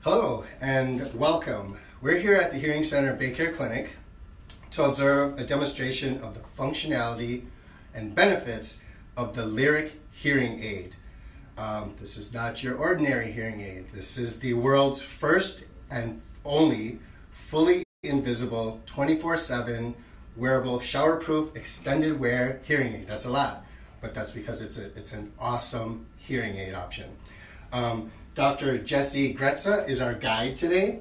Hello and welcome. We're here at the Hearing Center BayCare Clinic to observe a demonstration of the functionality and benefits of the Lyric hearing aid. This is not your ordinary hearing aid. This is the world's first and only fully invisible 24/7 wearable showerproof extended wear hearing aid. That's a lot, but that's because it's an awesome hearing aid option. Dr. Grzeca is our guide today.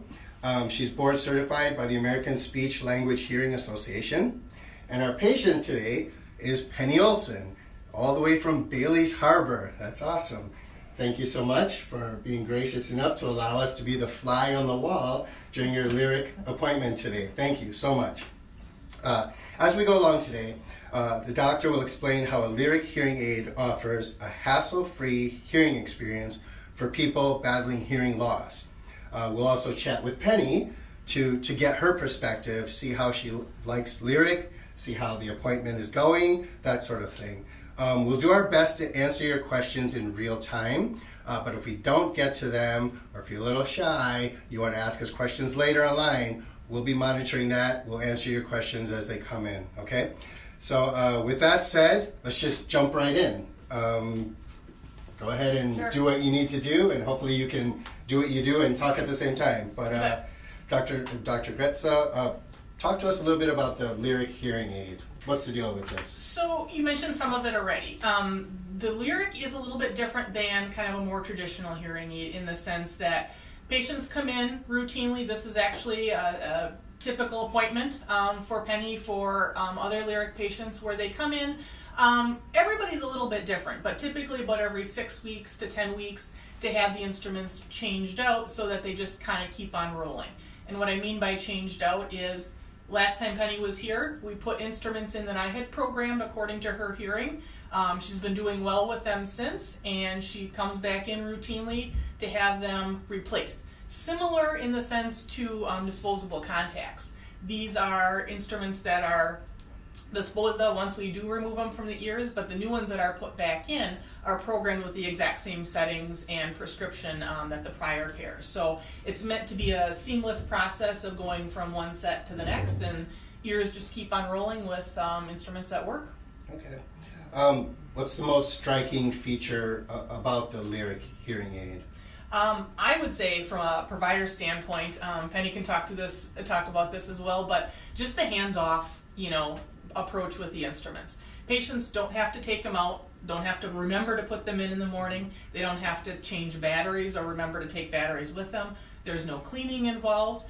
She's board certified by the American Speech Language Hearing Association. And our patient today is Penny Olson, all the way from Bailey's Harbor. That's awesome. Thank you so much for being gracious enough to allow us to be the fly on the wall during your Lyric appointment today. Thank you so much. As we go along today, the doctor will explain how a Lyric hearing aid offers a hassle-free hearing experience for people battling hearing loss. We'll also chat with Penny to get her perspective, see how she likes Lyric, see how the appointment is going, that sort of thing. We'll do our best to answer your questions in real time, but if we don't get to them, or if you're a little shy, you want to ask us questions later online, we'll be monitoring that. We'll answer your questions as they come in, okay? So with that said, let's just jump right in. Go ahead and do what you need to do, and hopefully you can do what you do and talk at the same time. But Dr. Grzeca, talk to us a little bit about the Lyric hearing aid. What's the deal with this? So you mentioned some of it already. The Lyric is a little bit different than kind of a more traditional hearing aid in the sense that patients come in routinely. This is actually a typical appointment for Penny, for other Lyric patients, where they come in. Everybody's a little bit different, but typically about every 6 weeks to 10 weeks to have the instruments changed out so that they just kind of keep on rolling. And what I mean by changed out is last time Penny was here, we put instruments in that I had programmed according to her hearing. She's been doing well with them since, and she comes back in routinely to have them replaced. Similar in the sense to disposable contacts. These are instruments that are disposed of once we do remove them from the ears, but the new ones that are put back in are programmed with the exact same settings and prescription that the prior pair. So it's meant to be a seamless process of going from one set to the next, and ears just keep on rolling with instruments that work. Okay. What's the most striking feature about the Lyric hearing aid? I would say from a provider standpoint, Penny can talk about this as well, but just the hands-off, approach with the instruments. Patients don't have to take them out, don't have to remember to put them in the morning, they don't have to change batteries or remember to take batteries with them. There's no cleaning involved.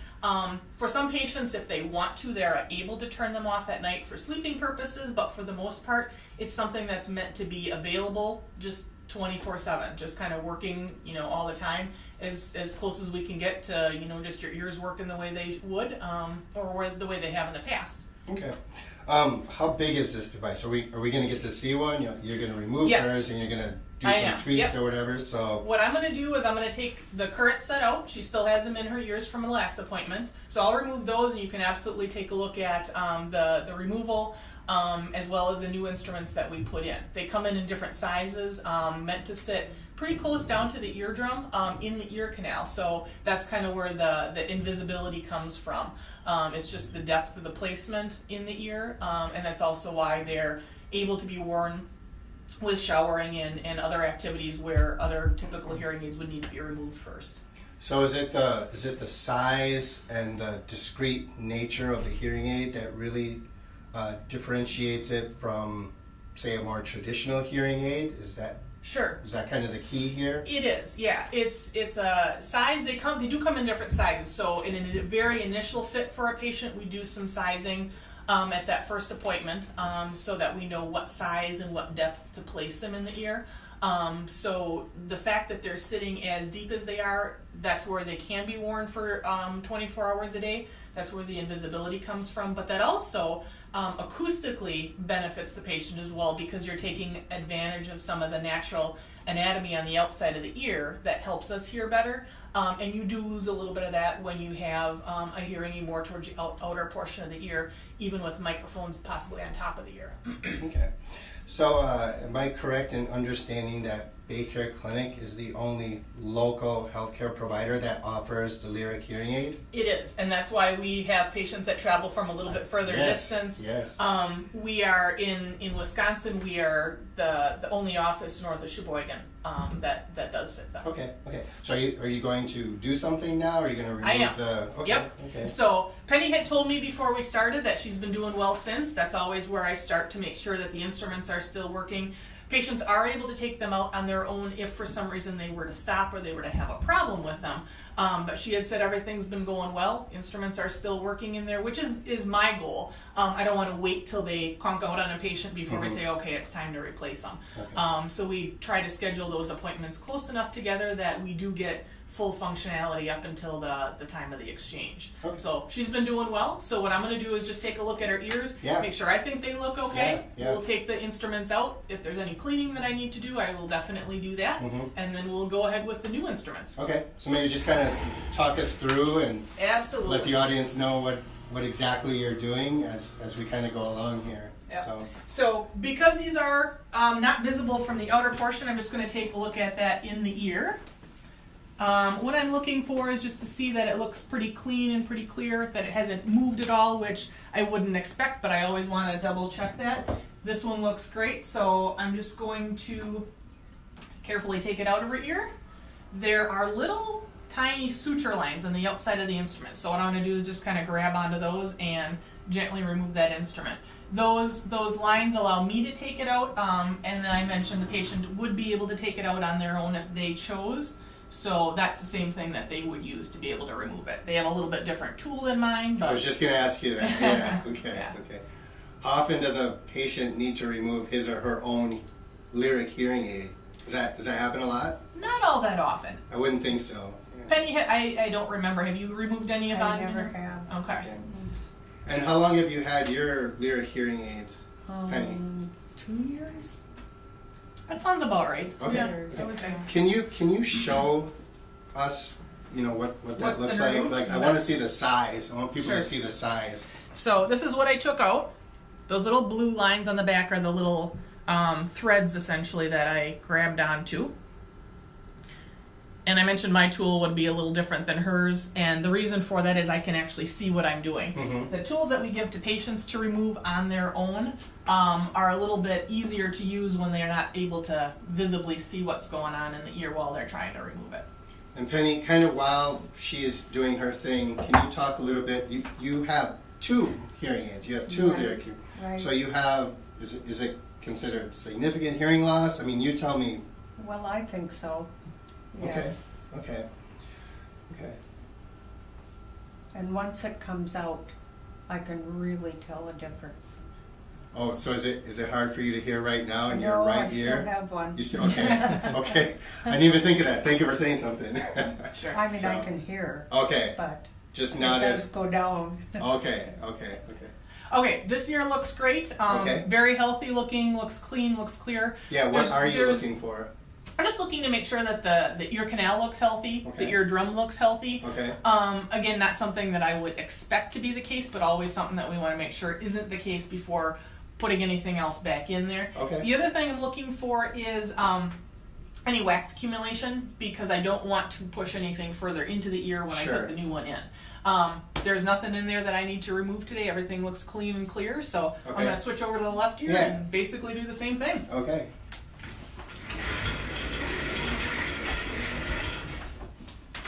For some patients, if they want to, they're able to turn them off at night for sleeping purposes, but for the most part, it's something that's meant to be available just 24/7, just kind of working, all the time, as close as we can get to, just your ears working the way they would, or the way they have in the past. Okay. How big is this device? Are we going to get to see one? You're going to remove hers and you're going to do some tweaks or whatever. So what I'm going to do is I'm going to take the current set out. She still has them in her ears from the last appointment. So I'll remove those, and you can absolutely take a look at the removal as well as the new instruments that we put in. They come in different sizes, meant to sit pretty close down to the eardrum in the ear canal. So that's kind of where the invisibility comes from. It's just the depth of the placement in the ear, and that's also why they're able to be worn with showering and other activities where other typical hearing aids would need to be removed first. So is it the size and the discrete nature of the hearing aid that really differentiates it from, say, a more traditional hearing aid? Sure. Is that kind of the key here? It is, yeah. It's a size. They do come in different sizes. So in a very initial fit for a patient, we do some sizing at that first appointment, so that we know what size and what depth to place them in the ear. So the fact that they're sitting as deep as they are, that's where they can be worn for 24 hours a day. That's where the invisibility comes from. But that also acoustically benefits the patient as well, because you're taking advantage of some of the natural anatomy on the outside of the ear that helps us hear better. And you do lose a little bit of that when you have a hearing aid more towards the outer portion of the ear, even with microphones possibly on top of the ear. Okay. So am I correct in understanding that BayCare Clinic is the only local healthcare provider that offers the Lyric hearing aid? It is, and that's why we have patients that travel from a little bit further distance. Yes. We are in Wisconsin. We are the only office north of Sheboygan that does fit them. Okay. So are you going to do something now? Or are you going to remove I am. Okay. Yep. Okay. So Penny had told me before we started that she's been doing well since. That's always where I start to make sure that the instruments are still working. Patients are able to take them out on their own if for some reason they were to stop or they were to have a problem with them. But she had said everything's been going well. Instruments are still working in there, which is my goal. I don't want to wait till they conk out on a patient before we say, okay, it's time to replace them. Okay. So we try to schedule those appointments close enough together that we do get full functionality up until the time of the exchange. Okay. So she's been doing well. So what I'm going to do is just take a look at her ears, make sure I think they look okay. We'll take the instruments out. If there's any cleaning that I need to do, I will definitely do that. And then we'll go ahead with the new instruments. Okay. So maybe just kind of talk us through and absolutely let the audience know what exactly you're doing as we kind of go along here. Yep. So because these are not visible from the outer portion, I'm just going to take a look at that in the ear. What I'm looking for is just to see that it looks pretty clean and pretty clear, that it hasn't moved at all, which I wouldn't expect, but I always want to double check that. This one looks great, so I'm just going to carefully take it out of her ear. There are little tiny suture lines on the outside of the instrument, so what I'm going to do is just kind of grab onto those and gently remove that instrument. Those lines allow me to take it out, and then I mentioned the patient would be able to take it out on their own if they chose. So that's the same thing that they would use to be able to remove it. They have a little bit different tool than mine. I was just going to ask you that. Yeah. Okay. How often does a patient need to remove his or her own Lyric hearing aid? Does that happen a lot? Not all that often. I wouldn't think so. Yeah. Penny, I don't remember. Have you removed any of that? I never have. Okay. And how long have you had your Lyric hearing aids, Penny? 2 years. That sounds about right. Okay. Years. Can you show us, what that looks like? Like, I want to see the size. I want people to see the size. So this is what I took out. Those little blue lines on the back are the little threads, essentially, that I grabbed onto. And I mentioned my tool would be a little different than hers, and the reason for that is I can actually see what I'm doing. The tools that we give to patients to remove on their own are a little bit easier to use when they're not able to visibly see what's going on in the ear while they're trying to remove it. And Penny, kind of while she's doing her thing, can you talk a little bit? You have 2 hearing aids. You have 2 Lyric. Right. So you have, is it considered significant hearing loss? I mean, you tell me. Well, I think so. Yes. Okay. And once it comes out, I can really tell a difference. Oh, so is it hard for you to hear right now in your right ear? I still have one. You still okay. I didn't even think of that. Thank you for saying something. Sure. I mean, I can hear. Okay. But just not it does as go down. Okay. Okay, this ear looks great. Very healthy looking, looks clean, looks clear. Yeah, what are you looking for? I'm just looking to make sure that the ear canal looks healthy, the eardrum looks healthy. Okay. Again, not something that I would expect to be the case, but always something that we want to make sure isn't the case before putting anything else back in there. Okay. The other thing I'm looking for is any wax accumulation, because I don't want to push anything further into the ear when I put the new one in. There's nothing in there that I need to remove today. Everything looks clean and clear, so I'm going to switch over to the left ear and basically do the same thing. Okay.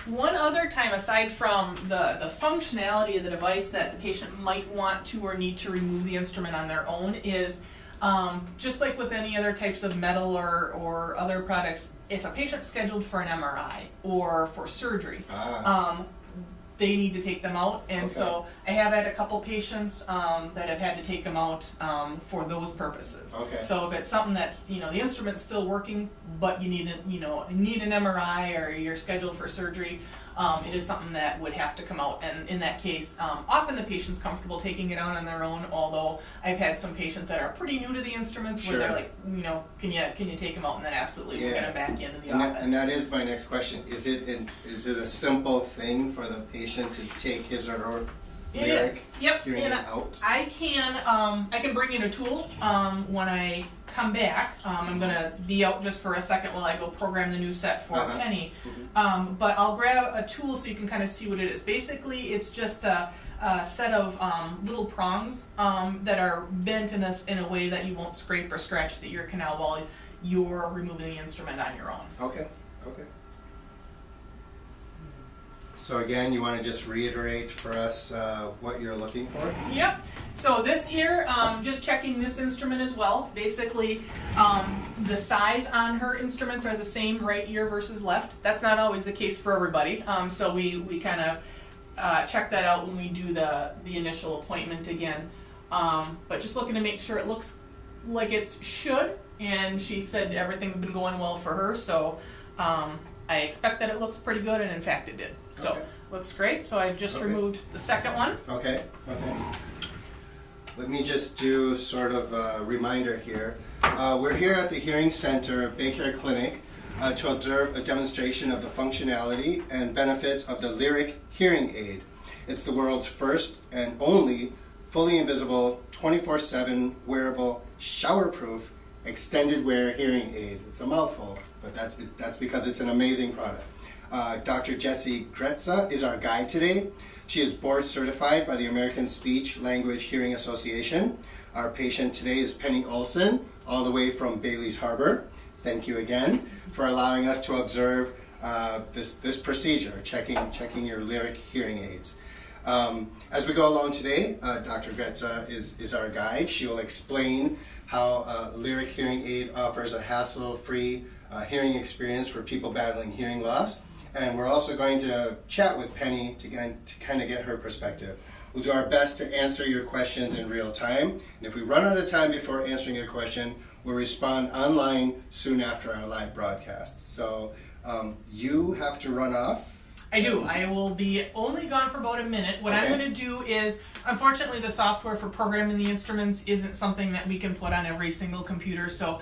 One other time, aside from the functionality of the device that the patient might want to or need to remove the instrument on their own, is just like with any other types of metal or other products, if a patient's scheduled for an MRI or for surgery, they need to take them out. And so I have had a couple patients that have had to take them out for those purposes. Okay. So if it's something that's, the instrument's still working, but you need an MRI or you're scheduled for surgery, it is something that would have to come out. And in that case, often the patient's comfortable taking it out on their own, although I've had some patients that are pretty new to the instruments where they're like, can you take them out? And then absolutely we'll get them back into the office. And that is my next question. Is it a simple thing for the patient to take his or her Lyric hearing aid out? I can bring in a tool when I come back, I'm going to be out just for a second while I go program the new set for Penny. But I'll grab a tool so you can kind of see what it is. Basically, it's just a set of little prongs that are bent in a way that you won't scrape or scratch the ear canal while you're removing the instrument on your own. Okay. So again, you want to just reiterate for us what you're looking for? Yep. So this ear, just checking this instrument as well. Basically, the size on her instruments are the same, right ear versus left. That's not always the case for everybody. So we kind of check that out when we do the initial appointment again. But just looking to make sure it looks like it should. And she said everything's been going well for her. So I expect that it looks pretty good, and in fact it did. So looks great. So I've just removed the second one. Okay. Let me just do sort of a reminder here. We're here at the Hearing Center BayCare Clinic to observe a demonstration of the functionality and benefits of the Lyric hearing aid. It's the world's first and only fully invisible, 24/7 wearable, shower-proof, extended wear hearing aid. It's a mouthful, but that's because it's an amazing product. Dr. Grzeca is our guide today. She is board certified by the American Speech Language Hearing Association. Our patient today is Penny Olson, all the way from Bailey's Harbor. Thank you again for allowing us to observe this procedure, checking your Lyric hearing aids. As we go along today, Dr. Grzeca is our guide. She will explain how Lyric hearing aid offers a hassle-free hearing experience for people battling hearing loss. And we're also going to chat with Penny to kind of get her perspective. We'll do our best to answer your questions in real time. And if we run out of time before answering your question, we'll respond online soon after our live broadcast. So you have to run off. I do. I will be only gone for about a minute. What I'm going to do is, unfortunately, the software for programming the instruments isn't something that we can put on every single computer. So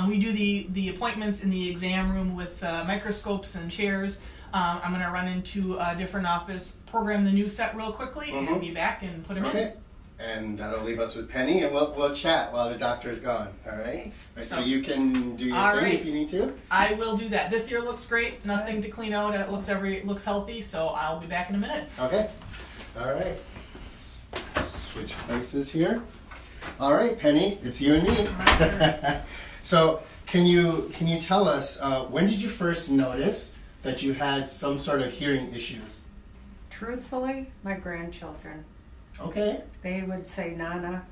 we do the appointments in the exam room with microscopes and chairs. I'm going to run into a different office, program the new set real quickly, and be back and put them in. And that'll leave us with Penny, and we'll chat while the doctor's gone. All right? So you can do your thing if you need to. I will do that. This ear looks great. Nothing to clean out. It looks healthy. So I'll be back in a minute. Okay. All right. Switch places here. All right, Penny, it's you and me. So can you tell us when did you first notice that you had some sort of hearing issues? Truthfully, my grandchildren. Okay. They would say, "Nana,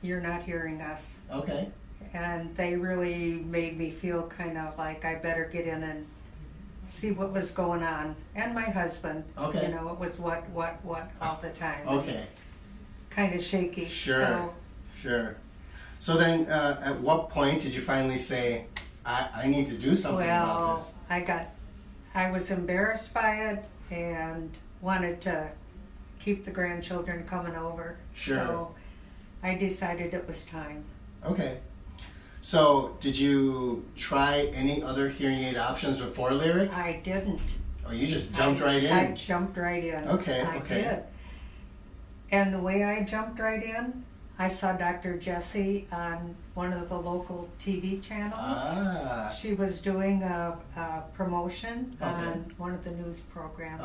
you're not hearing us." Okay. And they really made me feel kind of like I better get in and see what was going on. And my husband. Okay. You know, it was what all the time. Okay. Kind of shaky. Sure. So then, at what point did you finally say, I need to do something about this? I was embarrassed by it and wanted to keep the grandchildren coming over. Sure. So I decided it was time. Okay. So did you try any other hearing aid options before Lyric? I didn't. Oh, you just jumped right in? I jumped right in. Okay. I did. And the way I jumped right in, I saw Dr. Grzeca on one of the local TV channels. She was doing a promotion on one of the news programs.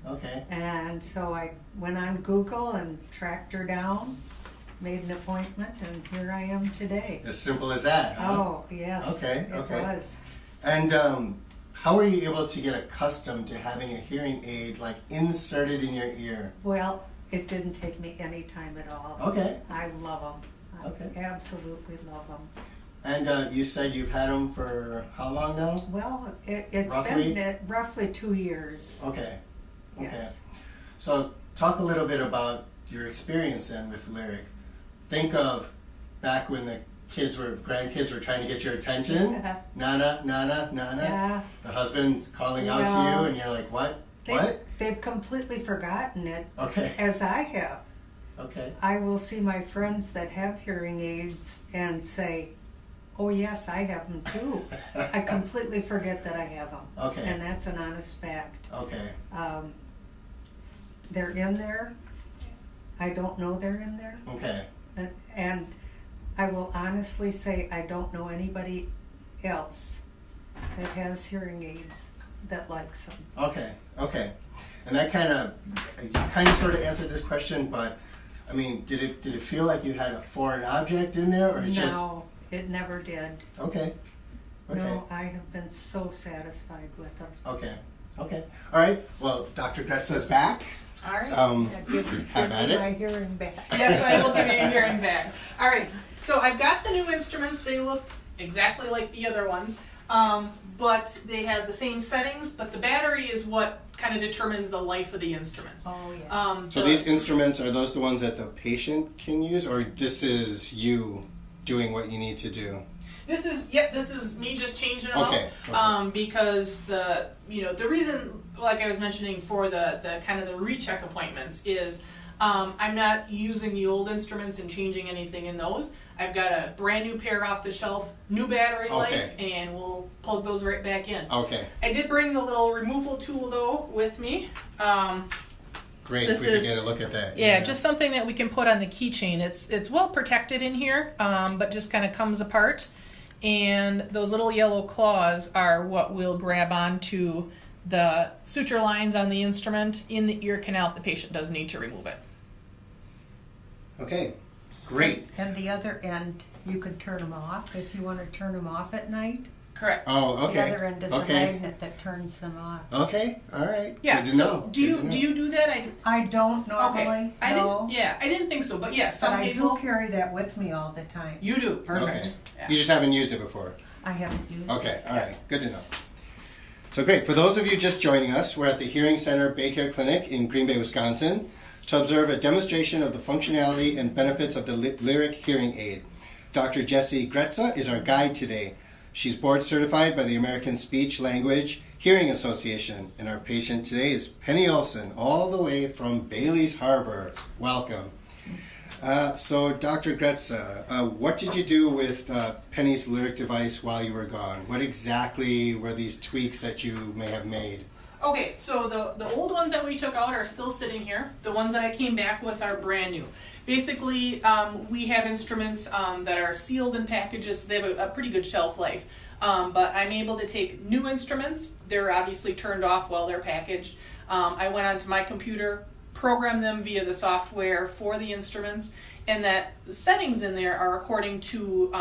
Okay. And so I went on Google and tracked her down, made an appointment, and here I am today. As simple as that, huh? Oh, yes. Okay. It was. And how were you able to get accustomed to having a hearing aid like inserted in your ear? Well, it didn't take me any time at all. Okay. I love them. I absolutely love them. And you said you've had them for how long now? Well, it's been roughly 2 years. Okay. Yes. So talk a little bit about your experience then with Lyric. Think of back when the grandkids were trying to get your attention. Nana, nana, nana. Yeah. The husband's calling out to you and you're like, what? They've completely forgotten it. Okay. As I have. Okay. I will see my friends that have hearing aids and say, "Oh yes, I have them too." I completely forget that I have them. Okay. And that's an honest fact. Okay. They're in there. I don't know they're in there. Okay. And I will honestly say I don't know anybody else that has hearing aids that likes them. Okay, okay. And that kind of sort of answered this question, but I mean, did it feel like you had a foreign object in there, or No, it never did. Okay. Okay. No, I have been so satisfied with them. Okay. Okay. All right. Well, Dr. Grzeca's back. All right. Give Have at me it. my hearing back. Yes, I will give you your hearing back. All right. So I've got the new instruments. They look exactly like the other ones, but they have the same settings. But the battery is what kind of determines the life of the instruments. Oh, yeah. So these instruments, are those the ones that the patient can use, or this is you doing what you need to do? This is me just changing them Okay. out, because the reason, like I was mentioning, for the kind of the recheck appointments is I'm not using the old instruments and changing anything in those. I've got a brand new pair off the shelf, new battery life, and we'll plug those right back in. Okay. I did bring the little removal tool though with me. Great. This We can is- get a look at that. Yeah, just something that we can put on the keychain. It's well protected in here, but just kind of comes apart. And those little yellow claws are what will grab onto the suture lines on the instrument in the ear canal if the patient does need to remove it. Okay. Great. And the other end, you could turn them off if you want to turn them off at night. Correct. Oh, okay. The other end is a magnet that turns them off. Okay. All right. Yeah. Good to know. So do you do that? I don't normally. Okay. No. I didn't think so, but yeah, But some I people. do carry that with me all the time. You do. Perfect. Okay. Yeah. You just haven't used it before. I haven't used Okay, it. all right, good to know. So great. For those of you just joining us, we're at the Hearing Center BayCare Clinic in Green Bay, Wisconsin, to observe a demonstration of the functionality and benefits of the Lyric hearing aid. Dr. Grzeca is our guide today. She's board certified by the American Speech Language Hearing Association, and our patient today is Penny Olson, all the way from Bailey's Harbor. Welcome. So, Dr. Grzeca, what did you do with Penny's Lyric device while you were gone? What exactly were these tweaks that you may have made? Okay, so the old ones that we took out are still sitting here. The ones that I came back with are brand new. Basically, we have instruments that are sealed in packages, so they have a pretty good shelf life. But I'm able to take new instruments. They're obviously turned off while they're packaged. I went onto my computer, program them via the software for the instruments, and that the settings in there are according to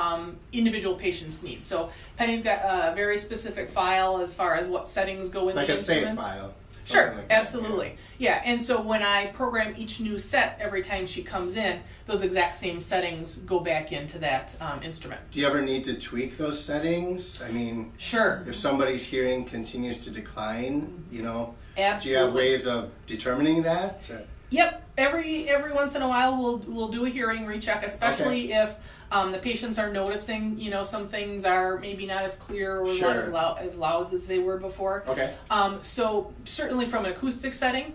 individual patients' needs. So Penny's got a very specific file as far as what settings go in Like the a save instruments. file. Sure, Something like that, absolutely. Yeah, and so when I program each new set every time she comes in, those exact same settings go back into that instrument. Do you ever need to tweak those settings? I mean, Sure. if somebody's hearing continues to decline, Absolutely. do you have ways of determining that? Yep. Every once in a while, we'll do a hearing recheck, especially if the patients are noticing, some things are maybe not as clear or Sure. not as loud as they were before. Okay. So certainly from an acoustic setting,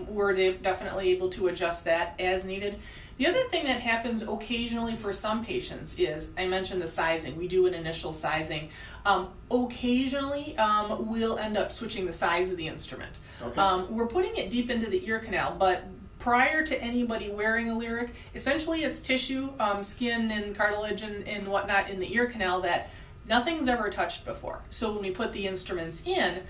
we're definitely able to adjust that as needed. The other thing that happens occasionally for some patients is, I mentioned the sizing. We do an initial sizing. Occasionally, we'll end up switching the size of the instrument. Okay. We're putting it deep into the ear canal, but prior to anybody wearing a Lyric, essentially it's tissue, skin and cartilage and whatnot in the ear canal that nothing's ever touched before. So when we put the instruments in,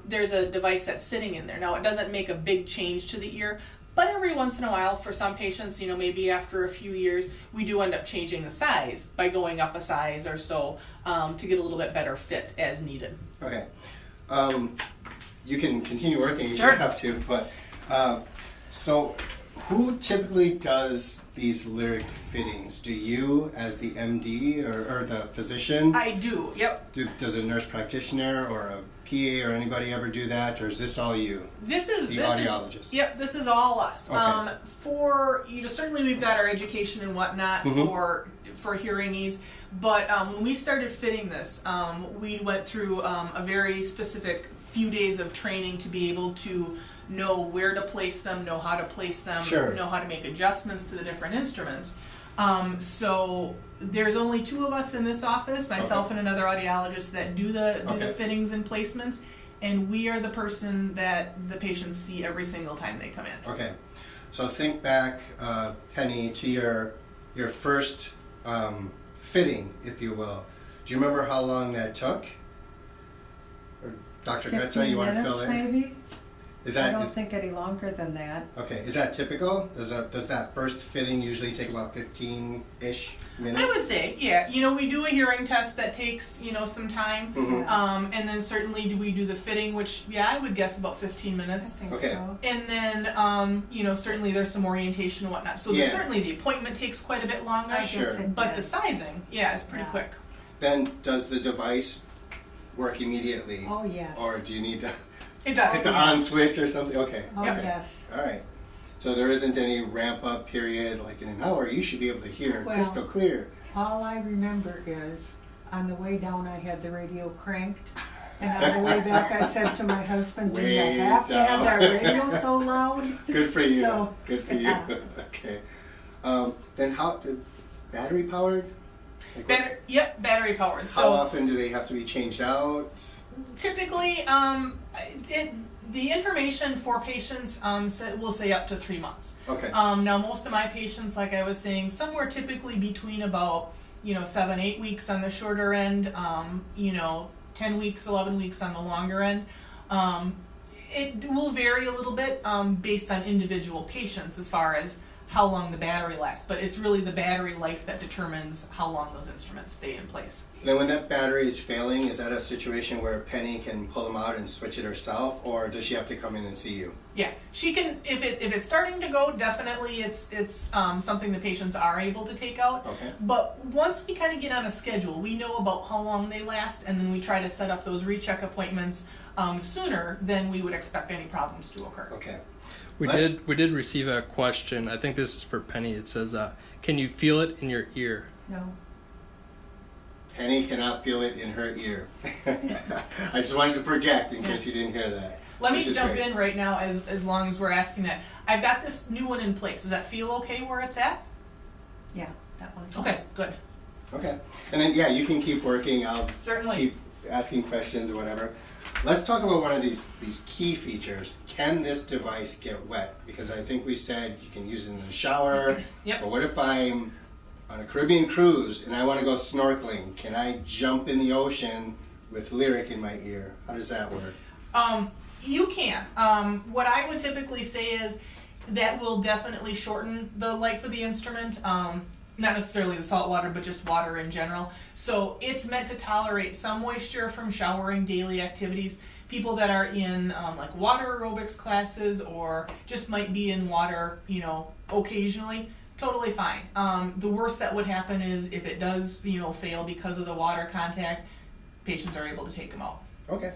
there's a device that's sitting in there. Now it doesn't make a big change to the ear, but every once in a while for some patients, maybe after a few years, we do end up changing the size by going up a size or so to get a little bit better fit as needed. Okay. You can continue working if Sure. you have to, but so who typically does these Lyric fittings? Do you as the MD or the physician? I do, yep. Does a nurse practitioner or a PA or anybody ever do that, or is this all you? This is The audiologist. Yep, this is all us. Okay. For certainly we've got our education and whatnot for hearing aids, but when we started fitting this, we went through a very specific few days of training to be able to know where to place them, know how to place them, Sure. know how to make adjustments to the different instruments. So there's only two of us in this office, myself and another audiologist, that do the fittings and placements, and we are the person that the patients see every single time they come in. Okay. So think back, Penny, to your first fitting, if you will. Do you remember how long that took? Or Dr. Grzeca, you want to fill in? Maybe. I don't Is, think any longer than that. okay, is that typical? Does that first fitting usually take about 15-ish minutes? I would say, yeah. We do a hearing test that takes, some time. Mm-hmm. And then certainly we do the fitting, which, I would guess about 15 minutes. I think Okay. so. And then, certainly there's some orientation and whatnot. So Yeah. certainly the appointment takes quite a bit longer. I guess Sure. it But did. the sizing, is pretty Yeah. quick. Then does the device work immediately? Oh, yes. Or do you need to It does. hit the on switch or something? Okay. Oh, Yep. Okay. yes. All right. So there isn't any ramp up period, like in an hour you should be able to hear Well- crystal clear. All I remember is on the way down I had the radio cranked, and on the way back I said to my husband, "Do you Way have to have down. that radio so loud?" Good for you. So, Good for yeah. you. Okay. Then how battery powered? Like what's- Battery powered. how So often do they have to be changed out? typically, the information for patients will say up to 3 months. Okay. Now, most of my patients, like I was saying, somewhere typically between about 7-8 weeks on the shorter end, 10 weeks, 11 weeks on the longer end. It will vary a little bit based on individual patients as far as how long the battery lasts, but it's really the battery life that determines how long those instruments stay in place. Now, when that battery is failing, is that a situation where Penny can pull them out and switch it herself, or does she have to come in and see you? Yeah, she can. If it's starting to go, definitely it's something the patients are able to take out. Okay. But once we kind of get on a schedule, we know about how long they last, and then we try to set up those recheck appointments sooner than we would expect any problems to occur. Okay. We did receive a question. I think this is for Penny. It says, "Can you feel it in your ear?" No. Penny cannot feel it in her ear. I just wanted to project in case you didn't hear that. Let me which is jump great. in right now as long as we're asking that. I've got this new one in place. Does that feel okay where it's at? Yeah, that one's Okay, good. Okay. And then, you can keep working. I'll Certainly. keep asking questions or whatever. Let's talk about one of these key features. Can this device get wet? Because I think we said you can use it in the shower. Yep. But what if I'm on a Caribbean cruise and I want to go snorkeling? Can I jump in the ocean with lyric in my ear? How does that work? You can. What I would typically say is that will definitely shorten the life of the instrument. Not necessarily the salt water, but just water in general. So it's meant to tolerate some moisture from showering, daily activities. People that are in like water aerobics classes or just might be in water, occasionally, totally fine. The worst that would happen is if it does, fail because of the water contact, patients are able to take them out. Okay.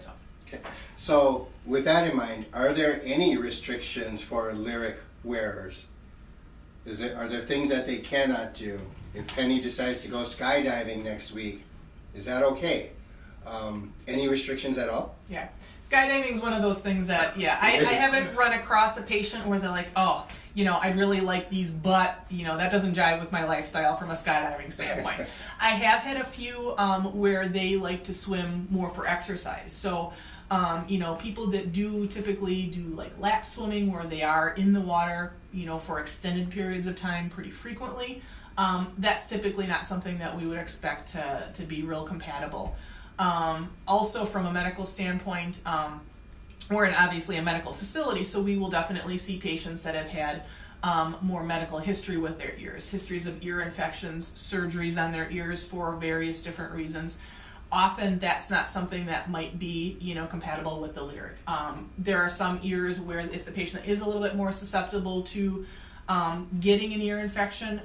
So with that in mind, are there any restrictions for lyric wearers? Are there things that they cannot do? If Penny decides to go skydiving next week, is that okay? Any restrictions at all? Yeah. Skydiving is one of those things that, I haven't run across a patient where they're like, oh, I'd really like these, but, that doesn't jive with my lifestyle from a skydiving standpoint. I have had a few where they like to swim more for exercise. So, people that do typically do like lap swimming where they are in the water, for extended periods of time pretty frequently, that's typically not something that we would expect to be real compatible. Also from a medical standpoint, we're in obviously a medical facility, so we will definitely see patients that have had more medical history with their ears, histories of ear infections, surgeries on their ears for various different reasons. Often that's not something that might be, compatible with the lyric. There are some ears where if the patient is a little bit more susceptible to getting an ear infection,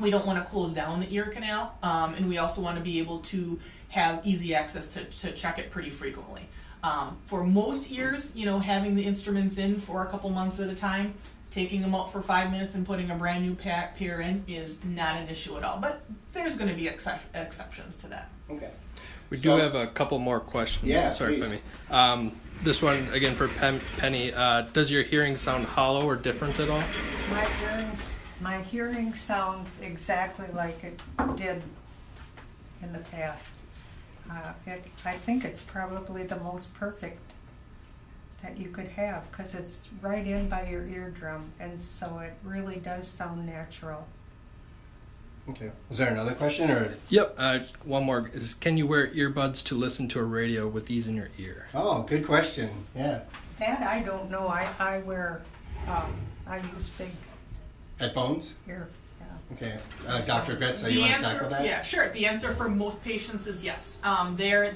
we don't want to close down the ear canal, and we also want to be able to have easy access to check it pretty frequently. For most ears, having the instruments in for a couple months at a time, taking them out for 5 minutes and putting a brand new pair in is not an issue at all. But there's going to be exceptions to that. Okay. We do have a couple more questions. Yeah, Sorry, please. Penny. This one, again, for Penny. Does your hearing sound hollow or different at all? My hearing sounds exactly like it did in the past. I think it's probably the most perfect that you could have because it's right in by your eardrum, and so it really does sound natural. Okay. Was there another question or? Yep. One more is: can you wear earbuds to listen to a radio with these in your ear? Oh, good question. Yeah. That I don't know. I wear, I use big Headphones? ear. Yeah. Okay. Dr. Grzeca, you want to tackle that? Yeah, sure. The answer for most patients is yes.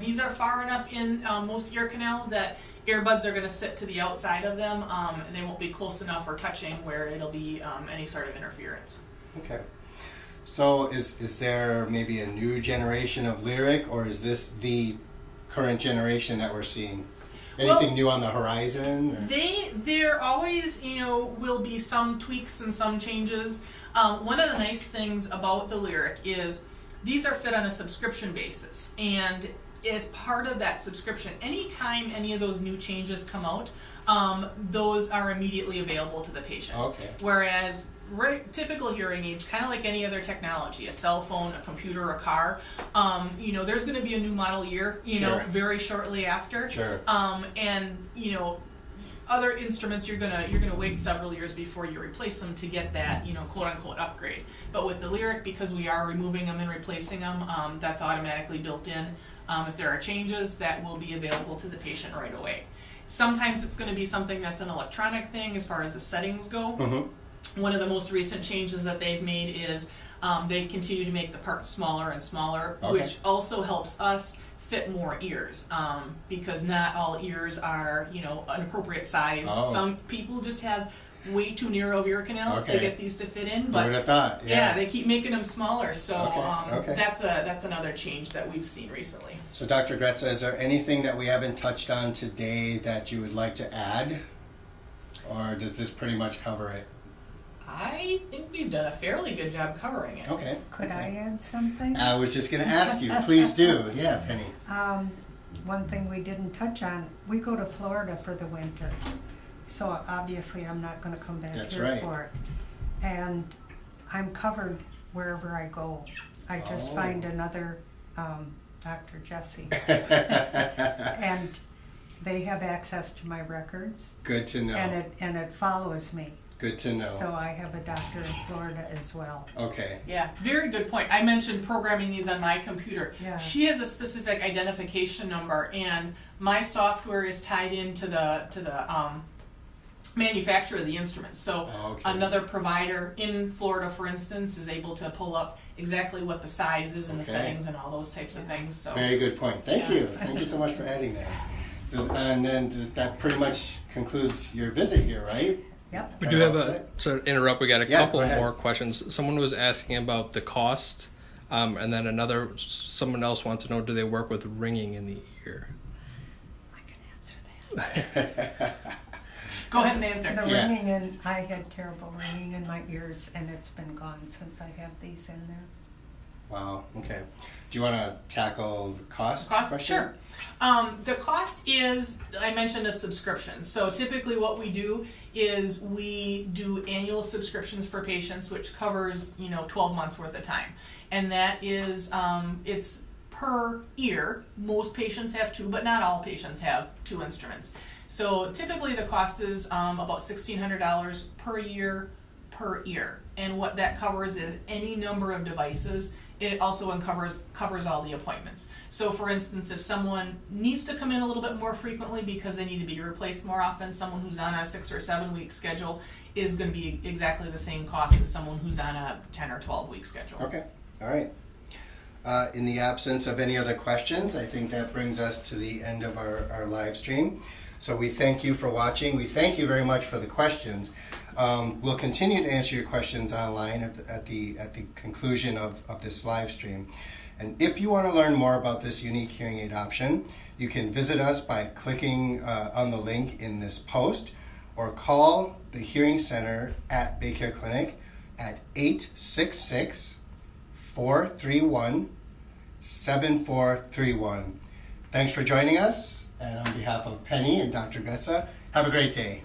These are far enough in most ear canals that earbuds are going to sit to the outside of them, and they won't be close enough or touching where it'll be any sort of interference. Okay. So is there maybe a new generation of lyric, or is this the current generation that we're seeing? Anything new on the horizon? Or? There always, will be some tweaks and some changes. One of the nice things about the lyric is these are fit on a subscription basis, and as part of that subscription, anytime any of those new changes come out, those are immediately available to the patient. Okay. Whereas typical hearing aids, kind of like any other technology, a cell phone, a computer, a car, there's going to be a new model year, Sure. very shortly after. Sure. And other instruments you're gonna wait several years before you replace them to get that quote unquote upgrade. But with the lyric, because we are removing them and replacing them, that's automatically built in. If there are changes, that will be available to the patient right away. Sometimes it's going to be something that's an electronic thing as far as the settings go. Mm-hmm. One of the most recent changes that they've made is they continue to make the parts smaller and smaller, Okay. which also helps us fit more ears, because not all ears are an appropriate size. Oh. Some people just have way too narrow ear canals to Okay. get these to fit in, Who but would have thought? yeah, they keep making them smaller. So Okay. that's another change that we've seen recently. So Dr. Grzeca, is there anything that we haven't touched on today that you would like to add? Or does this pretty much cover it? I think we've done a fairly good job covering it. Okay. Could I add something? I was just going to ask you. Please do. Yeah, Penny. One thing we didn't touch on, we go to Florida for the winter. So obviously I'm not going to come back That's here right. for it. And I'm covered wherever I go. I just Oh. find another Dr. Jesse. And they have access to my records. Good to know. And it follows me. Good to know. So I have a doctor in Florida as well. Okay. Yeah, very good point. I mentioned programming these on my computer. Yeah. She has a specific identification number, and my software is tied into the manufacturer of the instruments. So Okay. another provider in Florida, for instance, is able to pull up exactly what the size is and the Okay. settings and all those types of things. So Very good point. Thank Yeah. you. Thank you so much for adding that. And then that pretty much concludes your visit here, right? Yep. We do have so to interrupt, we got a Yeah, couple go ahead. more questions. Someone was asking about the cost, and then someone else wants to know, do they work with ringing in the ear? I can answer that. go ahead and answer. The Yeah. ringing in, I had terrible ringing in my ears, and it's been gone since I have these in there. Wow. Okay. Do you want to tackle the cost question? Sure. The cost is, I mentioned, a subscription. So typically what we do is we do annual subscriptions for patients, which covers 12 months worth of time. And that is, it's per ear. Most patients have two, but not all patients have two instruments. So typically the cost is about $1,600 per year per ear. And what that covers is any number of devices. It also covers all the appointments. So for instance, if someone needs to come in a little bit more frequently because they need to be replaced more often, someone who's on a 6 or 7 week schedule is going to be exactly the same cost as someone who's on a 10 or 12 week schedule. Okay. All right. In the absence of any other questions, I think that brings us to the end of our live stream. So we thank you for watching. We thank you very much for the questions. We'll continue to answer your questions online at the conclusion of this live stream. And if you want to learn more about this unique hearing aid option, you can visit us by clicking on the link in this post, or call the Hearing Center at BayCare Clinic at 866-431-7431. Thanks for joining us, and on behalf of Penny and Dr. Grzeca, have a great day.